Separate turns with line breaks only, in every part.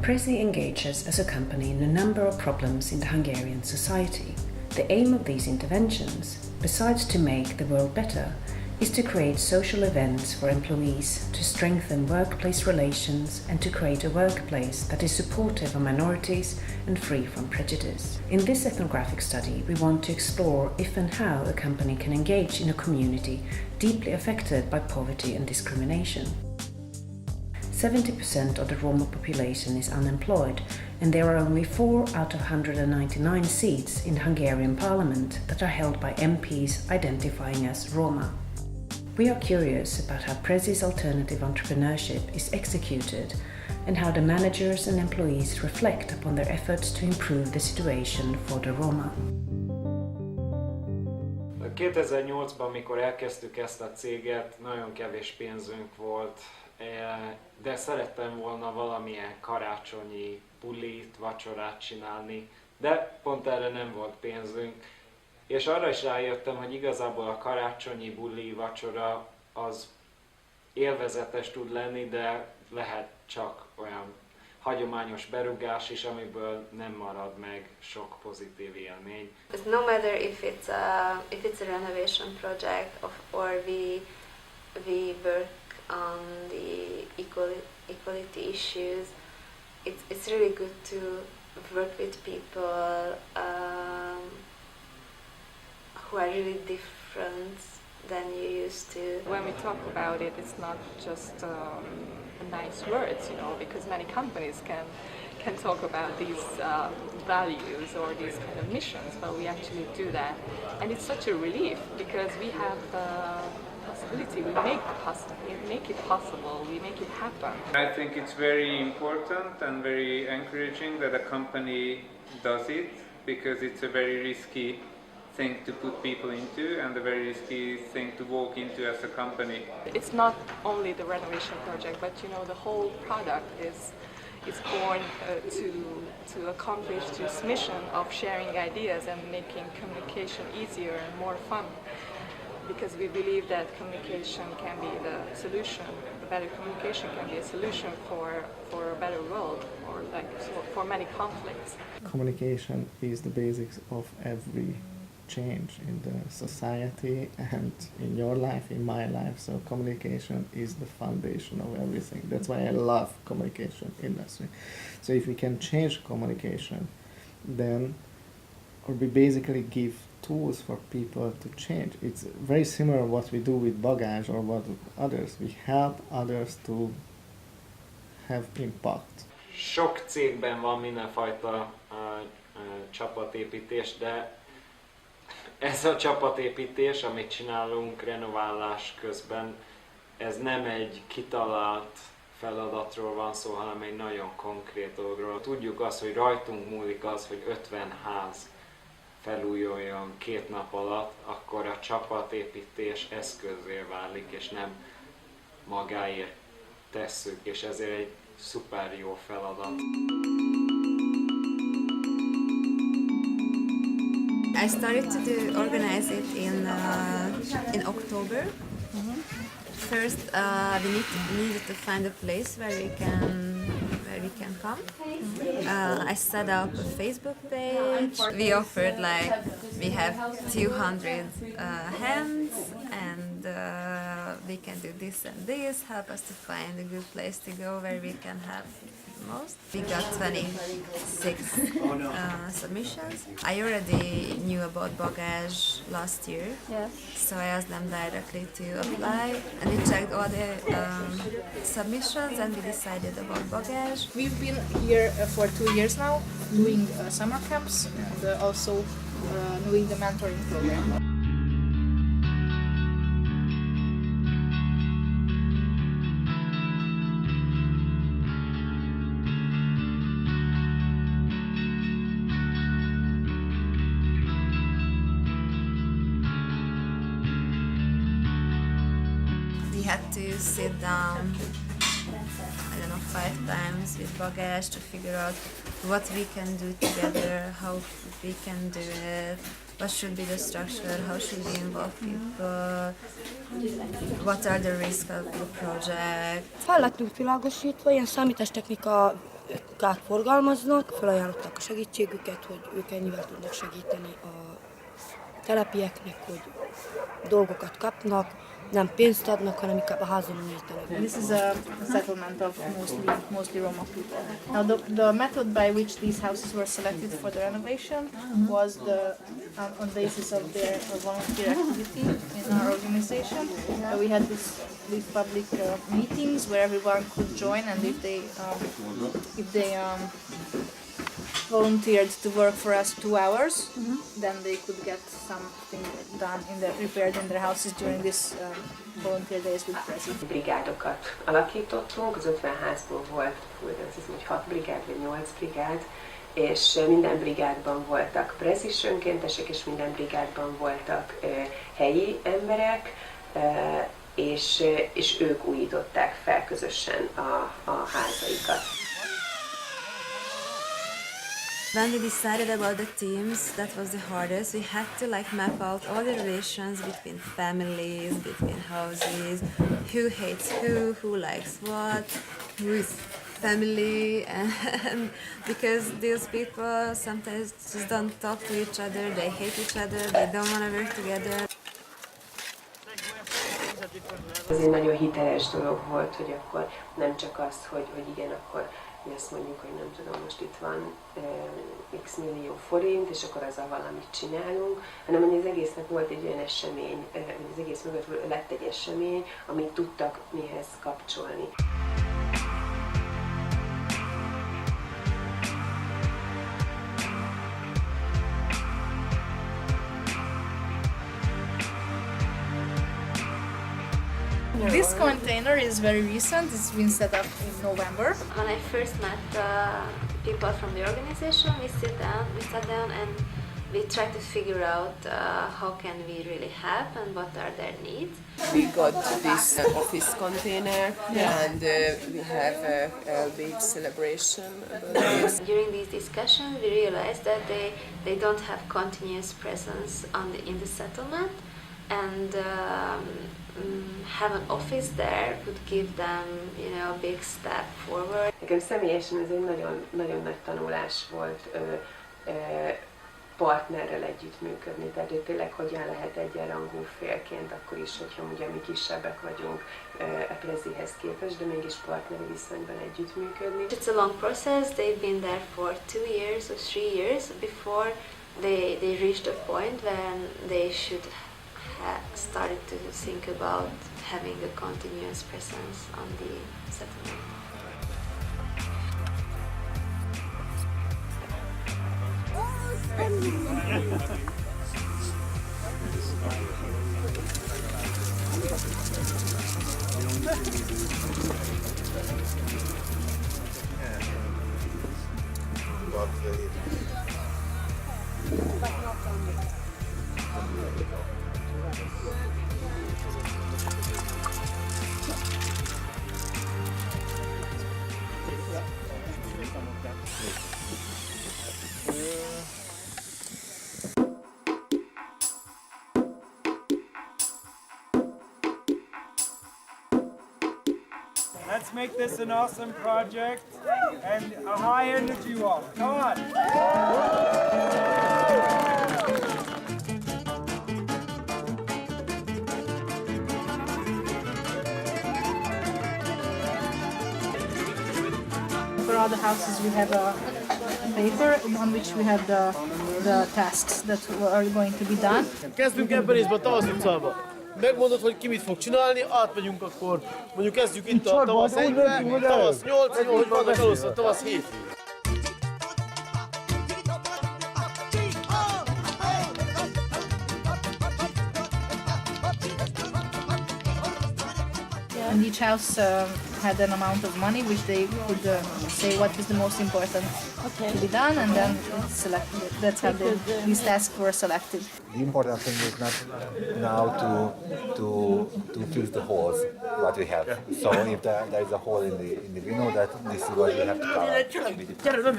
Prezi engages as a company in a number of problems in the Hungarian society. The aim of these interventions, besides to make the world better, is to create social events for employees, to strengthen workplace relations and to create a workplace that is supportive of minorities and free from prejudice. In this ethnographic study, we want to explore if and how a company can engage in a community deeply affected by poverty and discrimination. 70% of the Roma population is unemployed, and there are only 4 out of 199 seats in the Hungarian parliament that are held by MPs identifying as Roma. We are curious about how Prezi's alternative entrepreneurship is executed and how the managers and employees reflect upon their efforts to improve the situation for the Roma.
2008-ban, mikor elkezdtük ezt a céget, nagyon kevés pénzünk volt, de szerettem volna valamilyen karácsonyi bulit, vacsorát csinálni, de pont erre nem volt pénzünk. És arra is rájöttem, hogy igazából a karácsonyi buli, vacsora az élvezetes tud lenni, de lehet csak olyan hagyományos berugás is, amiből nem marad meg sok pozitív élmény.
No matter if it's a renovation project or we work on the equality issues, it's really good to work with people who are really different than you used to.
When we talk about it, it's not just nice words, because many companies can talk about these values or these kind of missions, but we actually do that. And it's such a relief because we have the possibility, we make it possible, we make it happen.
I think it's very important and very encouraging that a company does it, because it's a very risky thing to put people into and a very risky thing to walk into as a company.
It's not only the renovation project, but the whole product is born to accomplish this mission of sharing ideas and making communication easier and more fun. Because we believe that communication can be the solution, the better communication can be a solution for a better world, or for many conflicts.
Communication is the basics of every change in the society and in your life, in my life. So communication is the foundation of everything. That's why I love communication industry. So if we can change communication, then we basically give tools for people to change. It's very similar what we do with bagage or what others. We help others to have impact.
Sok cégben van mindenfajta csapatépítés, de ez a csapatépítés, amit csinálunk renoválás közben, ez nem egy kitalált feladatról van szó, hanem egy nagyon konkrét dologról. Tudjuk azt, hogy rajtunk múlik az, hogy 50 ház felújuljon 2 nap alatt, akkor a csapatépítés eszközé válik, és nem magáért tesszük, és ezért egy szuper jó feladat.
I started to organize it in October. Mm-hmm. First, we needed to find a place where we can come. I set up a Facebook page. We offered we have 200 hands, and we can do this and this. Help us to find a good place to go where we can have most. We got 26 submissions. I already knew about bagage last year, yes. So I asked them directly to apply, and we checked all the submissions, and we decided about bagage.
We've been here for 2 years now, doing summer camps and also doing the mentoring program.
Had to sit down, 5 times with bagage to figure out what we can do together, how we can do it, what should be the structure, how should we involve people, what are the risks of the project.
Fel lettünk világosítva ilyen számítástechnika munkát forgalmaznak, felajánlották a segítségüket, hogy ők ennyivel tudnak segíteni a telepieknek, hogy dolgokat kapnak, nem pénzt adnak, hanem inkább a házon újítanak.
This is a settlement of mostly Roma people. Now the method by which these houses were selected for the renovation was on the basis of their volunteer activity in our organization. We had these public meetings where everyone could join, and if they volunteered to work for us 2 hours, then they could get something done repaired in their houses during this volunteer days with Prezi.
Brigádokat alakítottunk, az 50 házból volt, azt hiszem, hogy 6 brigád vagy 8 brigád, és minden brigádban voltak prezis önkéntesek, és minden brigádban voltak helyi emberek, és ők újították fel közösen a házaikat.
When we decided about the themes, that was the hardest. We had to map out all the relations between families, between houses, who hates who likes what, who is family, and because these people sometimes just don't talk to each other, they hate each other, they don't want to work together.
Ez egy nagyon hiteles dolog volt, hogy akkor nem csak az, hogy igen, akkor mi azt mondjuk, hogy nem tudom, most itt van x millió forint, és akkor azzal valamit csinálunk, hanem hogy az egésznek volt egy olyan esemény, az egész mögött lett egy esemény, amit tudtak mihez kapcsolni.
This container is very recent. It's been set up in November.
When I first met people from the organization, we sat down and we tried to figure out how can we really help and what are their needs.
We got this office container and we have a big celebration about this.
During these discussions, we realized that they don't have continuous presence in the settlement, and have an office there would give them, a big step forward.
Nekem személyesen ez egy nagyon, nagyon nagy tanulás volt partnerrel együttműködni, tehát hogy tényleg hogyan lehet egyenrangú félként, akkor is, hogyha ugye mi kisebbek vagyunk a Prezihez képest, de mégis partneri viszonyban együttműködni.
It's a long process. They've been there for 2 years or 3 years before they reached a point when they should started to think about having a continuous presence on the settlement.
Let's make this an awesome project and a high energy walk. Come on!
For all the houses, we have a paper on which we have the tasks that are going to be done.
Kezdünk ebben részben a Tavasz utcába. Megmondod, hogy ki mit fog csinálni, átmegyünk akkor, mondjuk kezdjük itt a Tavasz 1-be, Tavasz 8, hogy vannak először, Tavasz 7.
And each house had an amount of money which they could say what is the most important to be done, and then it's selected. That's how these tasks were selected.
The important thing is not now to fill the holes what we have. So if there is a hole in the we know that this is what we have to cover.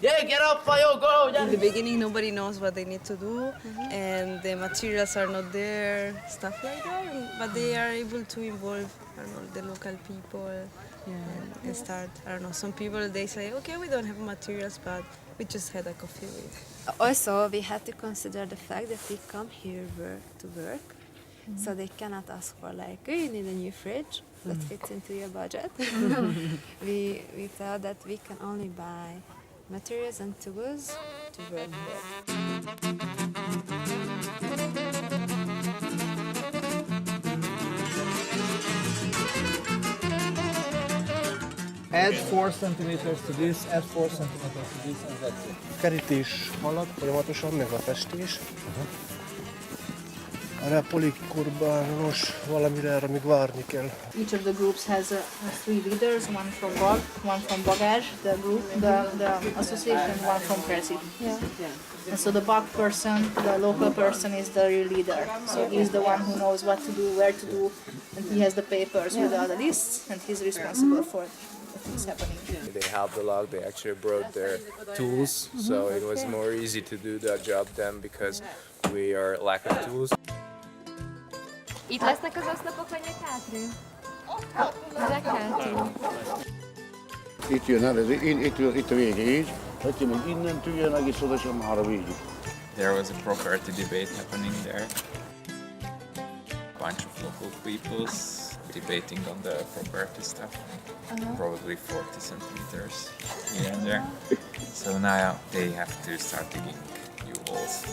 Yeah, get up, Fayo, go!
In the beginning, nobody knows what they need to do, and the materials are not there, stuff like that. But they are able to involve the local people
and start. I don't know. Some people they say, okay, we don't have materials, but we just had a coffee with.
Also, we had to consider the fact that we come here to work, so they cannot ask for like, oh, you need a new fridge that fits into your budget. we felt that we can only buy materials and tools to work here.
Add 4 centimeters to this, add 4 centimeters to this, and that's it. Kerítés halad folyamatosan, meg a festés. Erre a polikurbános valamire erre még várni kell.
Each of the groups has 3 leaders, one from BAG, one from Bagage, the group, the association, one from Prezi. And so the BAG person, the local person, is the real leader. So he's the one who knows what to do, where to do, and he has the papers with all the lists, and he's responsible for things happening.
They helped a lot. They actually brought their tools, so it was more easy to do the job then because we are lack of tools.
Itt lesznek az oszlopok, vagy meg hátul? Ezek hátul.
Itt jön el, itt a vége így, hogyha meg innen jön egész oda, sem már a végig.
There was a property debate happening there. A bunch of local peoples debating on the property stuff, probably 40 centimeters here and there. So now they have to start digging new holes.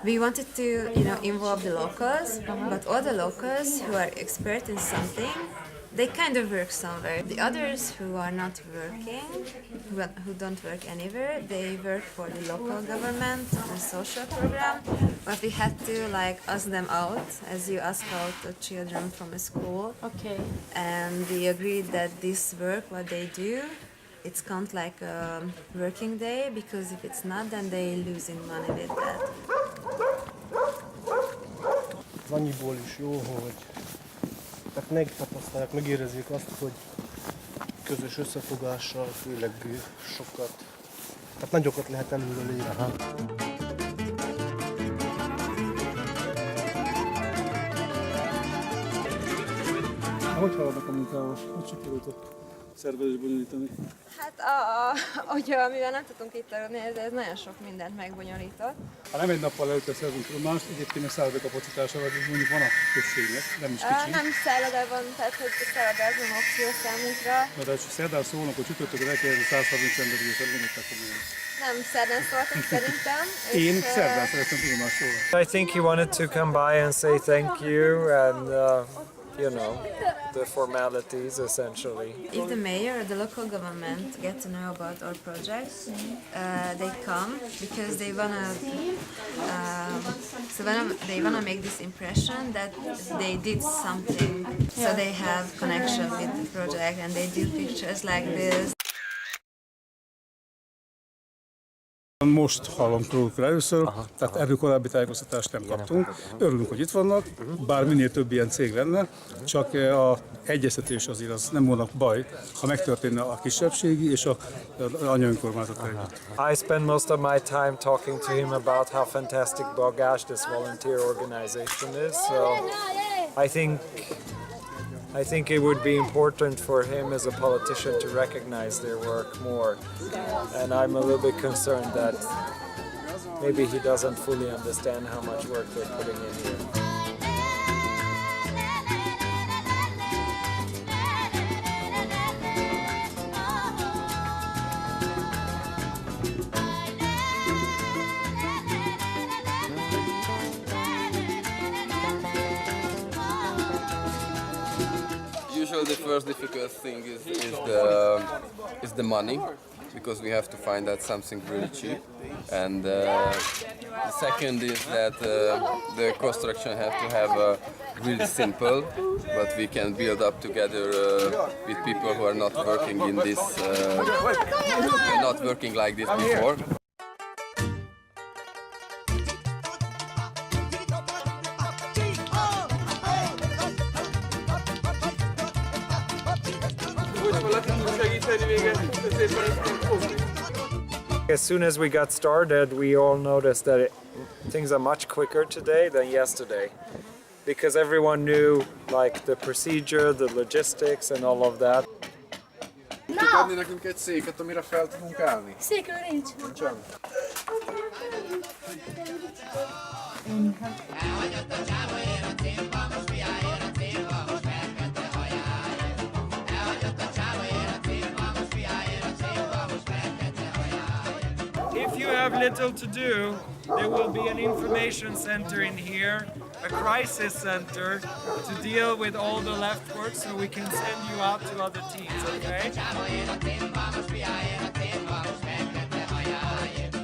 We wanted to, involve the locals, but all the locals who are expert in something, they kind of work somewhere. The others who are not working, who don't work anywhere, they work for the local government, the social program, but we had to ask them out, as you ask out the children from a school.
Okay.
And we agreed that this work, what they do, it's count like a working day, because if it's not, then they losing money with that.
Annyiból is jó, hogy megtapasztalják, megérezzék azt, hogy közös összefogással főleg sokat, tehát nagyokat lehet előre lépni. Hogy haladnak a munkával? Hogy sikerült szervezést bonyolítani?
Hát, mivel nem tudtunk itt tanulni, ez nagyon sok mindent megbonyolított.
Ha nem egy nappal előtte szerzünk tudomást, egyébként a szálloda kapacitása, vagy mondjuk van a községnek, nem is kicsi.
Nem szálloda van, tehát hogy szálloda az nem opció számunkra.
Na de ha szerdán szólnak, hogy csütörtökön elkezdeni 130 embert, és elmondották, hogy
nem szerdán szóltak szerintem.
Én szerdán szerettem tudomást róla.
I think he wanted to come by and say thank you and the formalities essentially.
If the mayor or the local government get to know about our project, they come because they wanna make this impression that they did something. So they have connection with the project and they do pictures like this.
Most hallom tőlük először, tehát erről korábbi tájékoztatást nem kaptunk. Örülünk, hogy itt vannak, bár minél több ilyen cég lenne, csak a egyeztetés azért az nem volna baj, ha megtörténne a kisebbségi és az anyaönkormányzat együtt.
I spend most of my time talking to him about how fantastic Bagage, this volunteer organization is. So I think it would be important for him as a politician to recognize their work more. And I'm a little bit concerned that maybe he doesn't fully understand how much work they're putting in here.
The first difficult thing is the money, because we have to find out something really cheap, and the second is that the construction have to have really simple, but we can build up together with people who are not working in this, not working like this before.
As soon as we got started, we all noticed that things are much quicker today than yesterday. because everyone knew like the procedure, the logistics and all of that.
Tudod adni nekünk egy széket, amire fel tudunk állni?
Székről nincs.
Nincsen?
If you have little to do, there will be an information center in here, a crisis center to deal with all the left work so we can send you out to other teams, okay?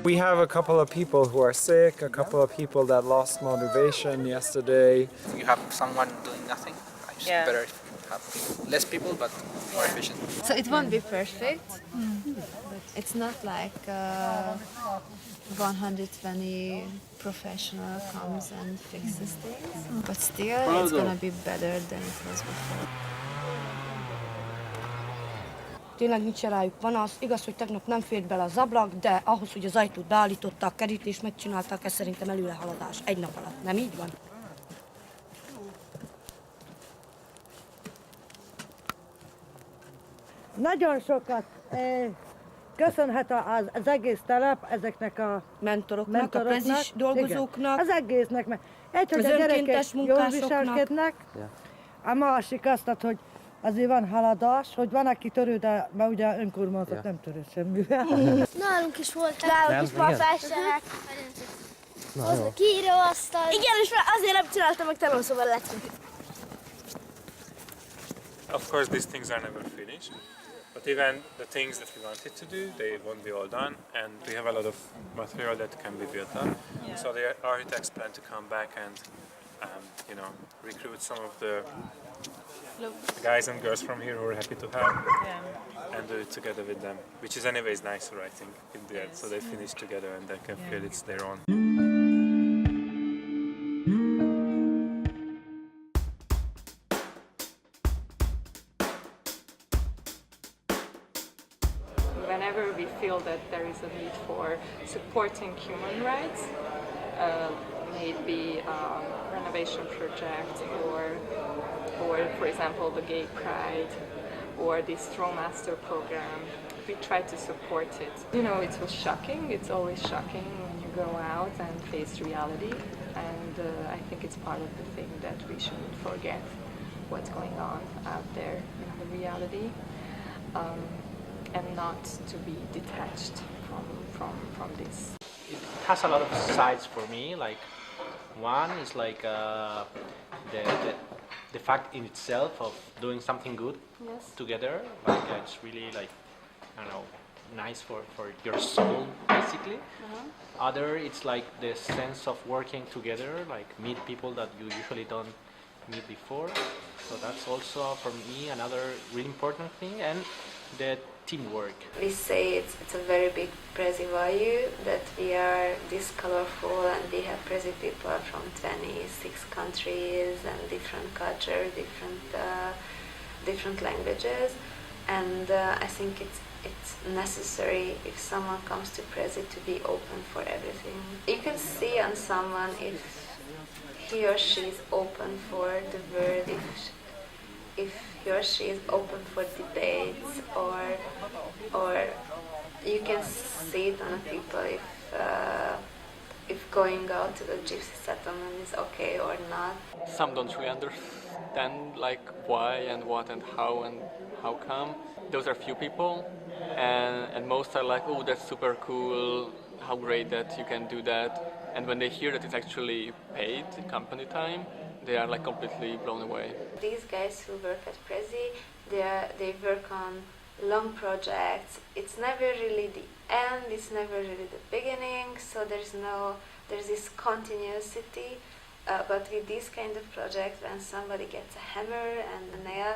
We have a couple of people who are sick, a couple of people that lost motivation yesterday.
You have someone doing nothing. It's better if you have less people but more efficient.
So it won't be perfect. It's not like 120 professional comes and fixes things, but still it's gonna be better than it was before.
Tényleg nincs rájuk panasz. Igaz, hogy tegnap nem fért bele az ablak, de ahhoz, hogy az ajtót beállították, kerítést megcsinálták, ez szerintem előrehaladás egy nap alatt. Nem így van?
Nagyon sokat köszönhet az egész telep ezeknek a
mentoroknak, a prezis dolgozóknak,
az egésznek, mert hogy a gyerekek jól viselkednek, a másik azt, hogy azért van haladás, hogy van, aki törő, de ma ugye önkormányzat nem törő semmivel.
Nálunk is volt, nálunk is papásság, kiíróasztal. Igen, és azért nem csináltam meg tanulszóval lettünk.
Of course, these things are never finished, but even the things that we wanted to do, they won't be all done, and we have a lot of material that can be built up. Yeah. So the architects plan to come back and, recruit some of the guys and girls from here who are happy to help, and do it together with them, which is anyways nicer, I think, in the end. So they finish together and they can feel it's their own.
Whenever we feel that there is a need for supporting human rights, maybe renovation project or for example the Gay Pride or the Straw Master program, we try to support it. You know, it was shocking, it's always shocking when you go out and face reality, and I think it's part of the thing that we shouldn't forget what's going on out there in the reality, and not to be detached from this.
It has a lot of sides for me. Like, one is like the fact in itself of doing something good together. Like it's really like, I don't know, nice for your soul basically. Other, it's like the sense of working together, like meet people that you usually don't meet before. So that's also for me another really important thing, and the teamwork.
We say it's a very big Prezi value that we are this colorful, and we have Prezi people from 26 countries and different cultures, different languages, and I think it's necessary if someone comes to Prezi to be open for everything. You can see on someone if he or she is open for the word, if he or she is open for debates, or you can see it on people if going out to the gypsy settlement is okay or not.
Some don't really understand like why and what and how come. Those are few people, and most are like, oh, that's super cool, how great that you can do that. And when they hear that it's actually paid company time, they are like completely blown away.
These guys who work at Prezi, they work on long projects. It's never really the end, it's never really the beginning, so there's this continuity. But with this kind of project, when somebody gets a hammer and a nail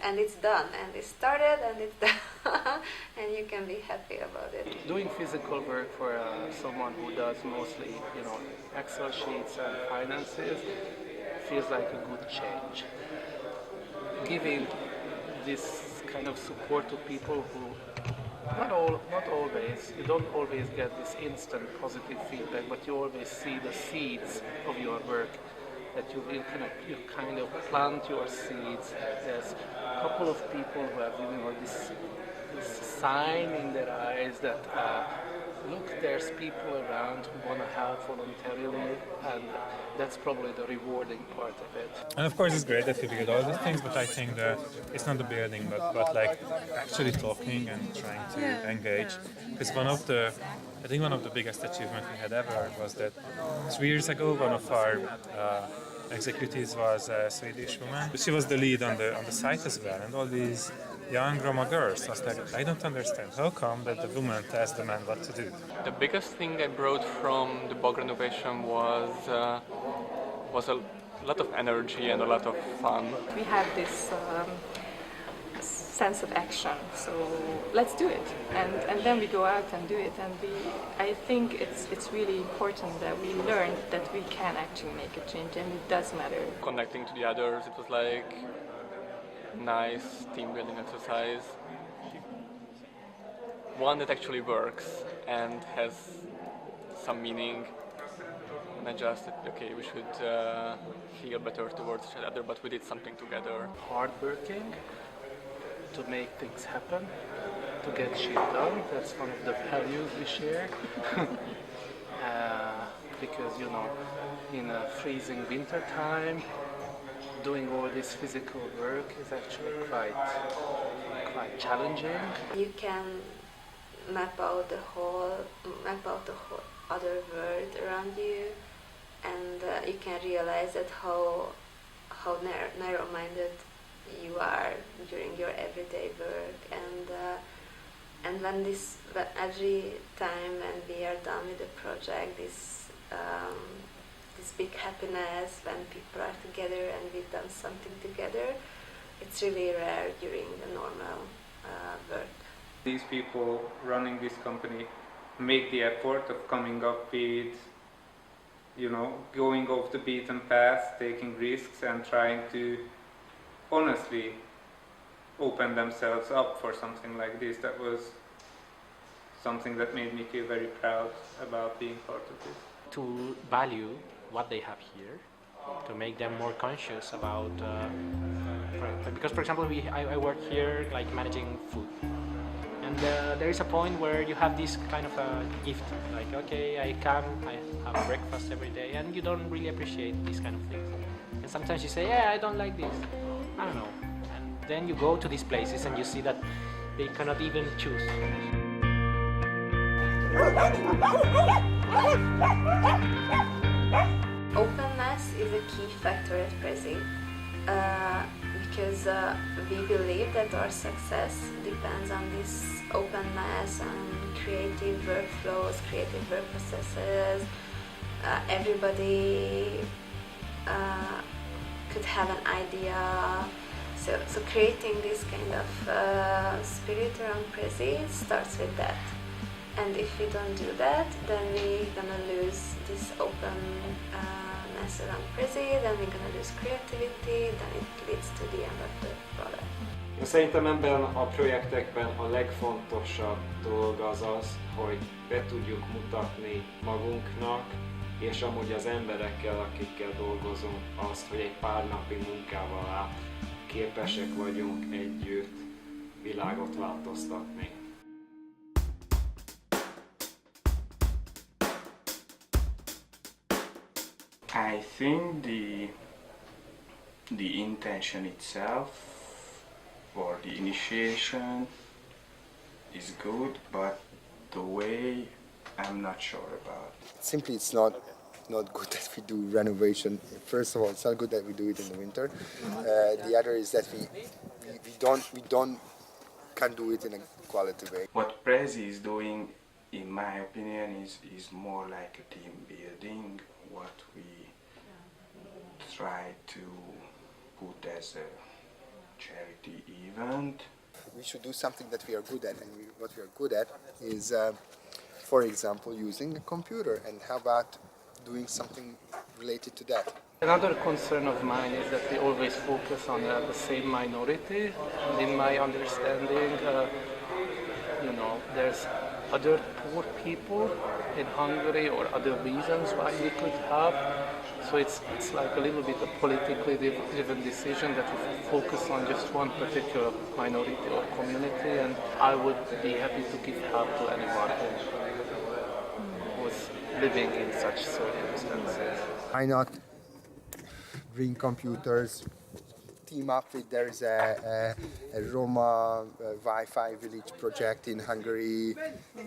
and it's done, and it started and it's done, and you can be happy about it.
Doing physical work for someone who does mostly, Excel sheets and finances feels like a good change. Giving this kind of support to people who not always, you don't always get this instant positive feedback, but you always see the seeds of your work that you kind of plant your seeds. There's a couple of people who have this sign in their eyes that look, there's people around who want to help voluntarily, and that's probably the rewarding part of it.
And of course it's great that we build all these things, but I think that it's not the building, but like actually talking and trying to engage. Because one of the biggest achievements we had ever was that 3 years ago one of our executives was a Swedish woman. She was the lead on the site as well, and all these young Roma girls. I was like, I don't understand. How come that the woman tells the man what to do?
The biggest thing I brought from the bog renovation was a lot of energy and a lot of fun. We have this sense of action, so let's do it, and then we go out and do it, and I think it's really important that we learn that we can actually make a change, and it does matter. Connecting to the others, it was like nice team building exercise, one that actually works and has some meaning, not just that, okay, we should feel better towards each other, but we did something together.
Hardworking to make things happen, to get shit done. That's one of the values we share. Because, you know, in a freezing winter time, doing all this physical work is actually quite challenging.
You can map out the whole other world around you, and you can realize that how narrow-minded you are during your everyday work, and when every time when we are done with the project, this big happiness when people are together and we've done something together, it's really rare during the normal work.
These people running this company make the effort of coming up with, you know, going off the beaten path, taking risks and trying to honestly open themselves up for something like this. That was something that made me feel very proud about being part of this.
To value what they have here, to make them more conscious about, because for example I work here like managing food, and there is a point where you have this kind of a gift, like okay, I have breakfast every day, and you don't really appreciate these kind of things, and sometimes you say, yeah, I don't like this, I don't know, and then you go to these places and you see that they cannot even choose.
Openness is a key factor at Prezi, because we believe that our success depends on this openness and creative workflows, creative work processes. Everybody could have an idea. So creating this kind of spirit around Prezi starts with that. And if we don't do that, then we're gonna lose this openness around Prezi, then we're gonna lose creativity, then it leads to the end of the product.
Én szerintem ebben a projektekben a legfontosabb dolog az az, hogy be tudjuk mutatni magunknak, és amúgy az emberekkel, akikkel dolgozunk, azt, hogy egy pár napi munkával át képesek vagyunk együtt világot változtatni.
I think the intention itself or the initiation is good, but the way I'm not sure about.
Simply, it's not good that we do renovation. First of all, it's not good that we do it in the winter. The other is that we can't do it in a quality way.
What Prezi is doing, in my opinion, is more like a team building. What we try to put as a charity event.
We should do something that we are good at, and what we are good at is, for example, using a computer. And how about doing something related to that?
Another concern of mine is that we always focus on the same minority. And in my understanding, you know, there's other poor people in Hungary or other reasons why we could have. So it's like a little bit a politically driven decision that we focus on just one particular minority or community, and I would be happy to give help to anyone who was living in such circumstances.
Why not bring computers, team up with, there is a Roma Wi-Fi village project in Hungary,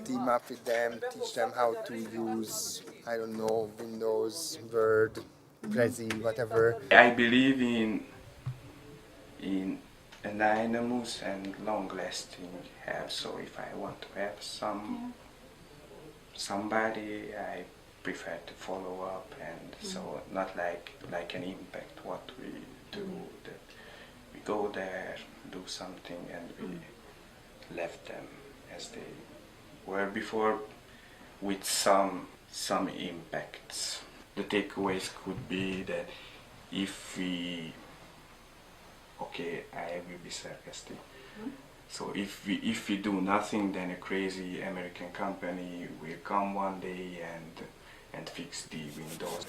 team up with them, teach them how to use, I don't know, Windows, Word, Prezi, whatever.
I believe in anonymous and long-lasting help, so if I want to have somebody, I prefer to follow up, and so not like an impact what we do, that we go there, do something, and we left them as they were before with some impacts. The takeaways could be that if we, okay, I will be sarcastic. So if we do nothing, then a crazy American company will come one day and fix the Windows.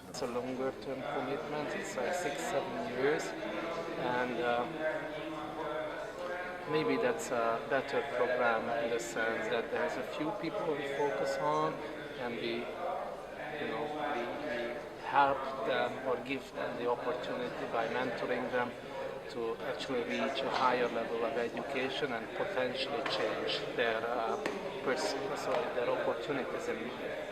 It's a longer term commitment, it's like 6-7 years, and maybe that's a better program in the sense that there's a few people we focus on, and we help them or give them the opportunity by mentoring them to actually reach a higher level of education and potentially change their their opportunities in life.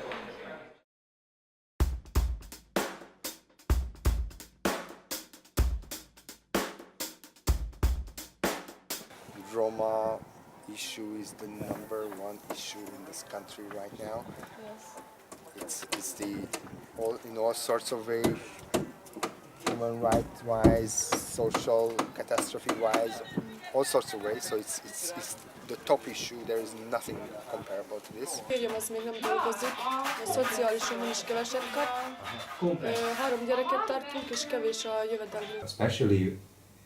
Roma issue is the #1 issue in this country right now. Yes. It's in all sorts of ways, human rights wise, social catastrophe wise, all sorts of ways. So it's the top issue. There is nothing comparable to this.
Férjem az még nem dolgozik, a szociális nyomon is keveset kap. 3 gyereket tartunk, és kevés a jövedelmünk.
Especially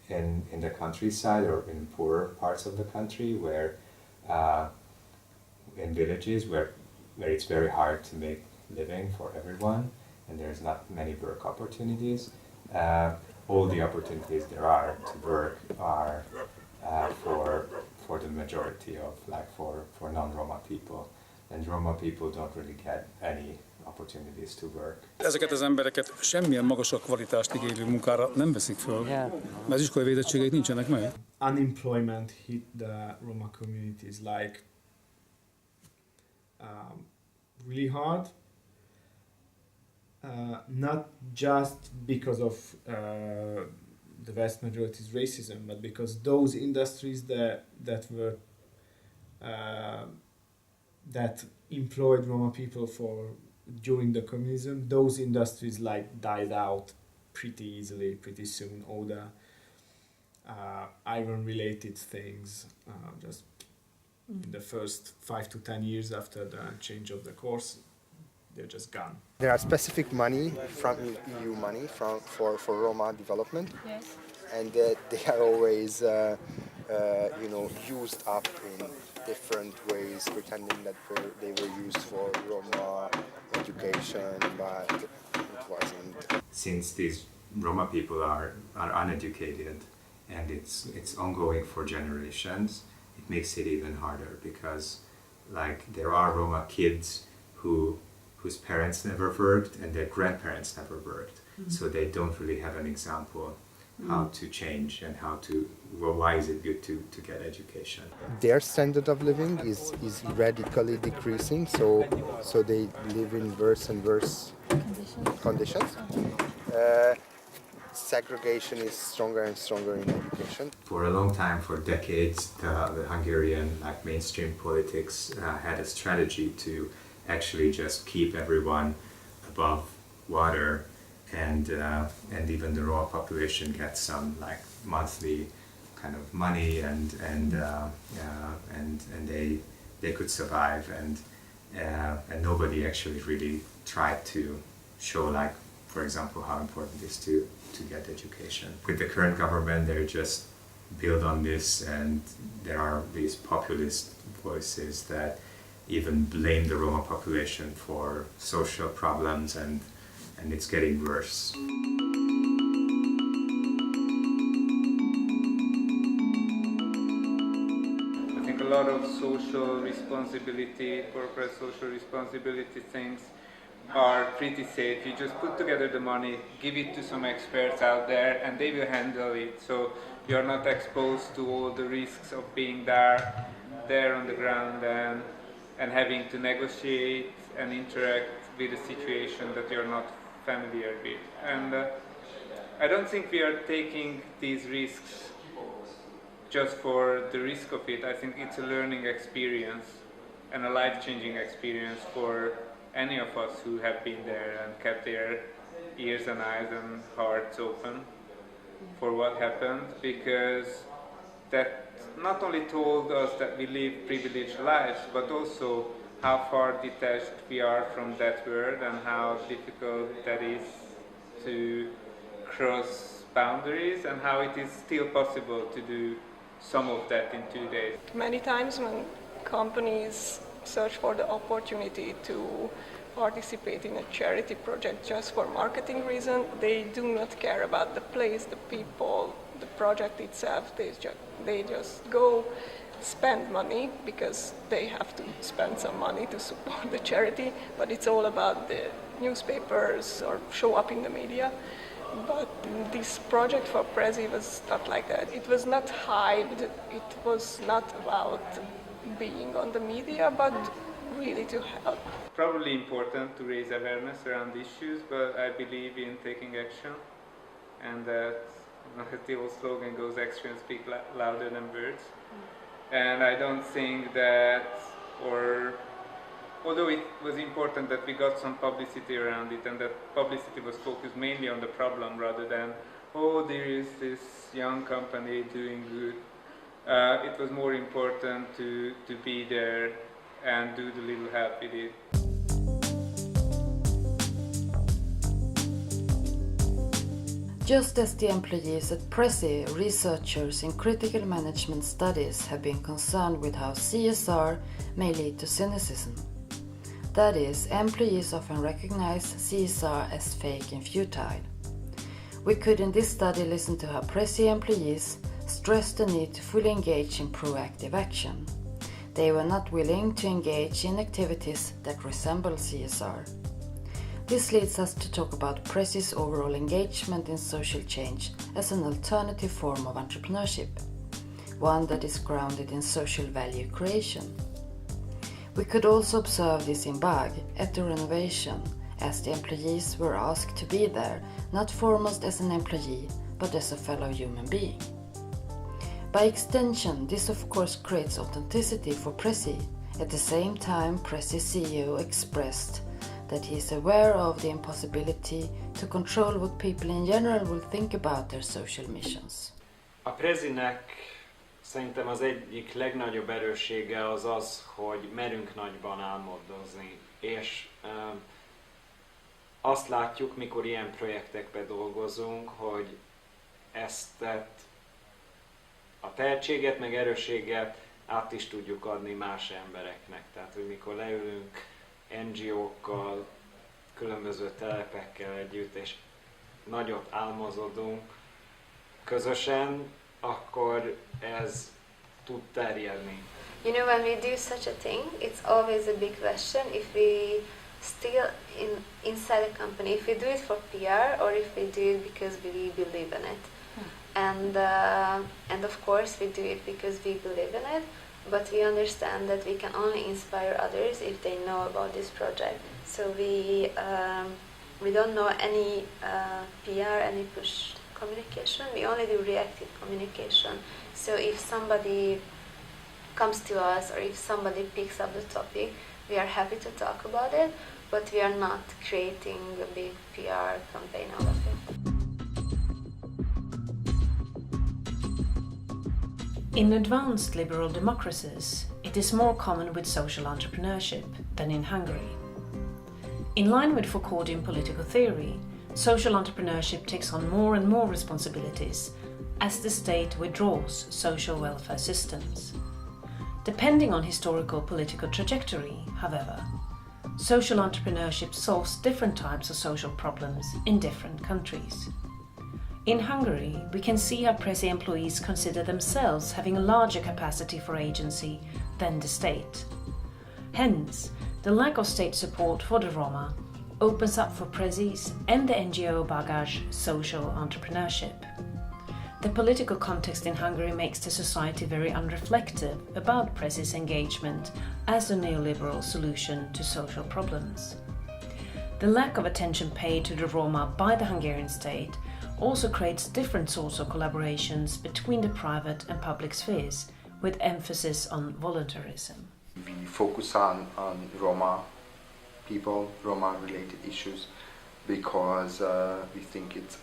in the countryside or in poorer parts of the country, where in villages where it's very hard to make living for everyone, and there's not many work opportunities. All the opportunities there are to work are for the majority of, like, for non-Roma people, and Roma people don't really get any opportunities to work.
Ezeket az embereket semmilyen magasabb kvalitást igénylő munkára nem veszik föl, mert az iskolai végzettségeik nincsenek meg.
Unemployment hit the Roma communities like really hard. Not just because of the vast majority's racism, but because those industries that employed Roma people during the communism, those industries died out pretty easily, pretty soon. All the iron-related things, just in the first 5 to 10 years after the change of the course, they're just gone.
There are specific money from EU money for Roma development, yes. And they are always used up in different ways, pretending that they were used for Roma education, but it wasn't.
Since these Roma people are uneducated and it's ongoing for generations, it makes it even harder because, like, there are Roma kids whose parents never worked and their grandparents never worked, so they don't really have an example how to change and why is it good to get education.
Their standard of living is radically decreasing, so they live in worse and worse conditions. Segregation is stronger and stronger in education.
For a long time, for decades, the Hungarian mainstream politics had a strategy to actually just keep everyone above water, and even the Roma population gets some monthly kind of money, and they could survive, and nobody actually really tried to show, for example, how important it is to get education. With the current government, they're just build on this, and there are these populist voices that even blame the Roma population for social problems, and it's getting worse.
I think a lot of social responsibility, corporate social responsibility things are pretty safe. You just put together the money, give it to some experts out there, and they will handle it. So you're not exposed to all the risks of being there on the ground and having to negotiate and interact with a situation that you're not familiar with. And I don't think we are taking these risks just for the risk of it. I think it's a learning experience and a life-changing experience for any of us who have been there and kept their ears and eyes and hearts open for what happened, because that not only told us that we live privileged lives, but also how far detached we are from that world and how difficult that is to cross boundaries, and how it is still possible to do some of that in 2 days.
Many times when companies search for the opportunity to participate in a charity project just for marketing reason, they do not care about the place, the people, the project itself. They just go spend money because they have to spend some money to support the charity, but it's all about the newspapers or show up in the media. But this project for Prezi was not like that. It was not hyped, it was not about being on the media, but really to help.
Probably important to raise awareness around issues, but I believe in taking action, and that, the old slogan goes, actions speak louder than words. And I don't think that, although it was important that we got some publicity around it, and that publicity was focused mainly on the problem rather than, oh, there is this young company doing good. It was more important to be there and do the little help we did.
Just as the employees at Prezi, researchers in critical management studies have been concerned with how CSR may lead to cynicism. That is, employees often recognize CSR as fake and futile. We could in this study listen to how Prezi employees stressed the need to fully engage in proactive action. They were not willing to engage in activities that resemble CSR. This leads us to talk about Prezi's overall engagement in social change as an alternative form of entrepreneurship, one that is grounded in social value creation. We could also observe this in Bag at the renovation, as the employees were asked to be there, not foremost as an employee, but as a fellow human being. By extension, this of course creates authenticity for Prezi. At the same time, Prezi's CEO expressed that he is aware of the impossibility to control what people in general will think about their social missions.
A Prezinek szerintem az egyik legnagyobb erőssége az, hogy merünk nagyban álmodozni, és azt látjuk, mikor ilyen projektekben dolgozunk, hogy ezt a tehetséget, meg erősséget át is tudjuk adni más embereknek. Tehát, hogy mikor leülünk NGO-kkal, különböző telepekkel együtt, és nagyot álmodozunk közösen, akkor ez tud terjedni.
You know, when we do such a thing, it's always a big question if we still inside a company, if we do it for PR or if we do it because we believe in it. And of course we do it because we believe in it, but we understand that we can only inspire others if they know about this project. So we don't know any PR, any push communication. We only do reactive communication. So if somebody comes to us or if somebody picks up the topic, we are happy to talk about it, but we are not creating a big PR campaign out of it.
In advanced liberal democracies, it is more common with social entrepreneurship than in Hungary. In line with Foucauldian political theory, social entrepreneurship takes on more and more responsibilities as the state withdraws social welfare systems. Depending on historical political trajectory, however, social entrepreneurship solves different types of social problems in different countries. In Hungary, we can see how Prezi employees consider themselves having a larger capacity for agency than the state. Hence, the lack of state support for the Roma opens up for Prezi's and the NGO Bagage social entrepreneurship. The political context in Hungary makes the society very unreflective about Prezi's engagement as a neoliberal solution to social problems. The lack of attention paid to the Roma by the Hungarian state also creates different sorts of collaborations between the private and public spheres, with emphasis on voluntarism.
We focus on Roma people, Roma-related issues, because we think it's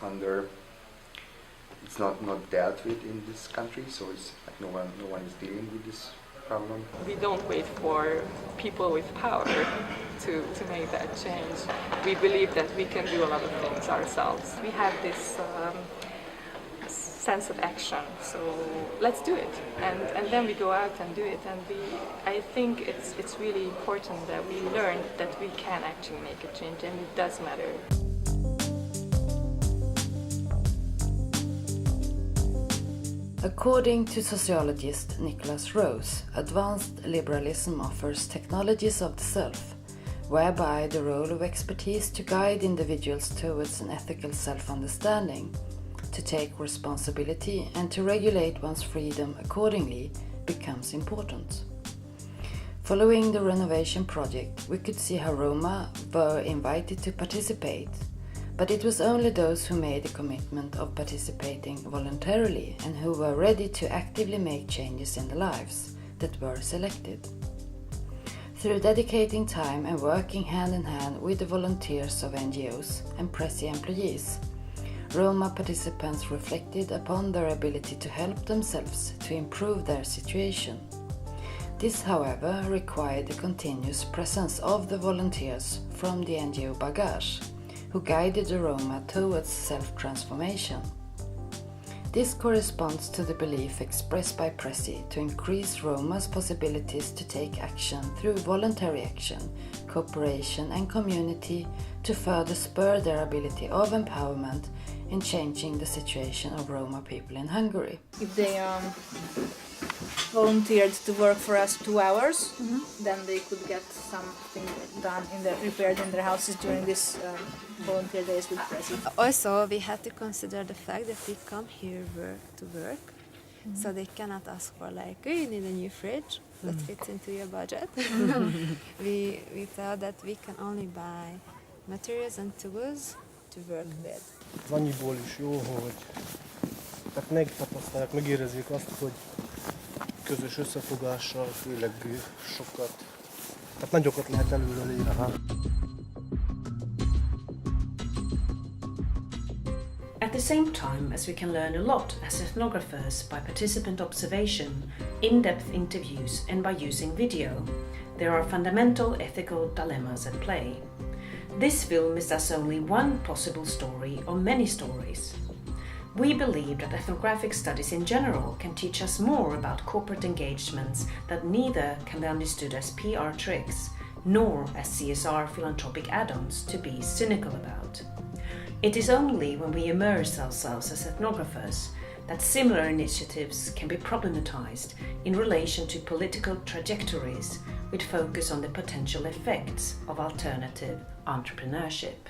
not dealt with in this country, so it's like no one is dealing with this problem.
We don't wait for people with power to make that change. We believe that we can do a lot of things ourselves. We have this sense of action, so let's do it. And then we go out and do it. And I think it's really important that we learn that we can actually make a change, and it does matter.
According to sociologist Nicholas Rose, advanced liberalism offers technologies of the self, whereby the role of expertise to guide individuals towards an ethical self-understanding, to take responsibility and to regulate one's freedom accordingly becomes important. Following the renovation project, we could see how Roma were invited to participate, but it was only those who made a commitment of participating voluntarily and who were ready to actively make changes in their lives that were selected. Through dedicating time and working hand in hand with the volunteers of NGOs and Prezi employees, Roma participants reflected upon their ability to help themselves to improve their situation. This, however, required the continuous presence of the volunteers from the NGO Bagage, who guided the Roma towards self-transformation. This corresponds to the belief expressed by Prezi to increase Roma's possibilities to take action through voluntary action, cooperation and community to further spur their ability of empowerment in changing the situation of Roma people in Hungary.
If they volunteered to work for us 2 hours, then they could get something done repaired in their houses during this volunteer days with Prezi.
Also, we had to consider the fact that we come here to work, so they cannot ask for like, oh, you need a new fridge that fits into your budget. we felt that we can only buy materials and tools to work with.
Ez annyiból is jó, hogy tehát megtapasztalják, megérezzék azt, hogy közös összefogással tényleg sokat, tehát nagyokat lehet előrelépni.
At the same time as we can learn a lot as ethnographers by participant observation, in-depth interviews and by using video, there are fundamental ethical dilemmas at play. This film is thus only one possible story or many stories. We believe that ethnographic studies in general can teach us more about corporate engagements that neither can be understood as PR tricks nor as CSR philanthropic add-ons to be cynical about. It is only when we immerse ourselves as ethnographers that similar initiatives can be problematized in relation to political trajectories with focus on the potential effects of alternative entrepreneurship.